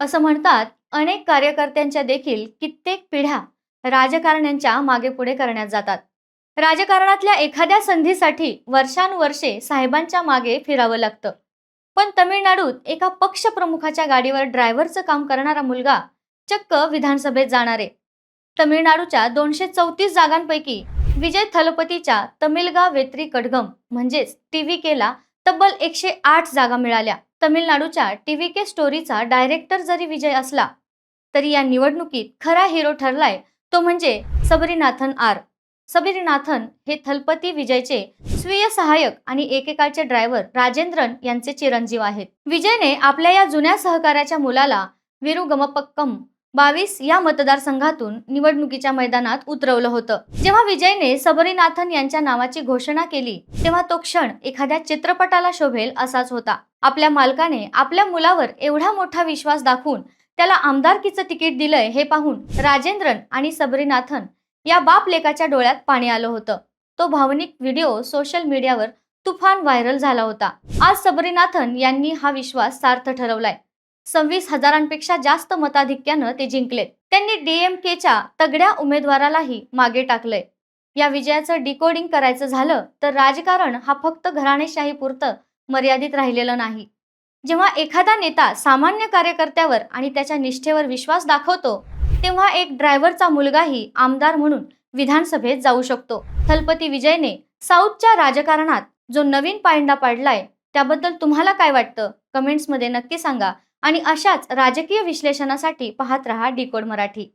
असं म्हणतात, अनेक कार्यकर्त्यांच्या देखील कित्येक पिढ्या राजकारण्यांच्या मागे पुढे करण्यात जातात. राजकारणातल्या एखाद्या संधीसाठी वर्षानुवर्षे साहेबांच्या मागे फिरावं लागतं. पण तमिळनाडूत एका पक्षप्रमुखाच्या गाडीवर ड्रायव्हरचं काम करणारा मुलगा चक्क विधानसभेत जाणार आहे. तमिळनाडूच्या 234 जागांपैकी विजय थलपतीच्या तमिलगा वेत्री कडगम म्हणजेच टीव्हीकेला तब्बल 108 जागा मिळाल्या. तमिळनाडूच्या टीव्हीके स्टोरीचा डायरेक्टर जरी विजय असला, तरी या निवडणुकीत खरा हिरो ठरलाय तो म्हणजे सबरीनाथन आर. सबरीनाथन हे थलपती विजयचे स्वीय सहाय्यक आणि एकेकाळचे ड्रायव्हर राजेंद्रन यांचे चिरंजीव आहेत. विजयने आपल्या या जुन्या सहकार्याच्या मुलाला विरुगमपक्कम 22 या मतदारसंघातून निवडणुकीच्या मैदानात उतरवलं होतं. जेव्हा विजयने सबरीनाथन यांच्या नावाची घोषणा केली, तेव्हा तो क्षण एखाद्या चित्रपटाला शोभेल असाच होता. आपल्या मालकाने आपल्या मुलावर एवढा मोठा विश्वास दाखवून त्याला आमदारकीचं तिकीट दिलंय हे पाहून राजेंद्रन आणि सबरीनाथन या बाप लेकाच्या डोळ्यात पाणी आलं होतं. तो भावनिक व्हिडिओ सोशल मीडियावर तुफान व्हायरल झाला होता. आज सबरीनाथन यांनी हा विश्वास सार्थ ठरवलाय. 26,000पेक्षा जास्त मताधिक्यानं ते जिंकलेत. त्यांनी डीएमकेच्या तगड्या उमेदवारालाही मागे टाकलंय. या विजयाचं डिकोडिंग करायचं झालं तर राजकारण हा फक्त घराणेशाही पुरतं मर्यादित राहिलेलं नाही. जेव्हा एखादा नेता सामान्य कार्यकर्त्यावर आणि त्याच्या निष्ठेवर विश्वास दाखवतो, तेव्हा एक ड्रायव्हरचा मुलगाही आमदार म्हणून विधानसभेत जाऊ शकतो. थलपती विजयने साऊथच्या राजकारणात जो नवीन पायंडा पाडलाय, त्याबद्दल तुम्हाला काय वाटतं? कमेंट्समध्ये नक्की सांगा आणि अशाच राजकीय विश्लेषणासाठी पाहत रहा डिकोड मराठी.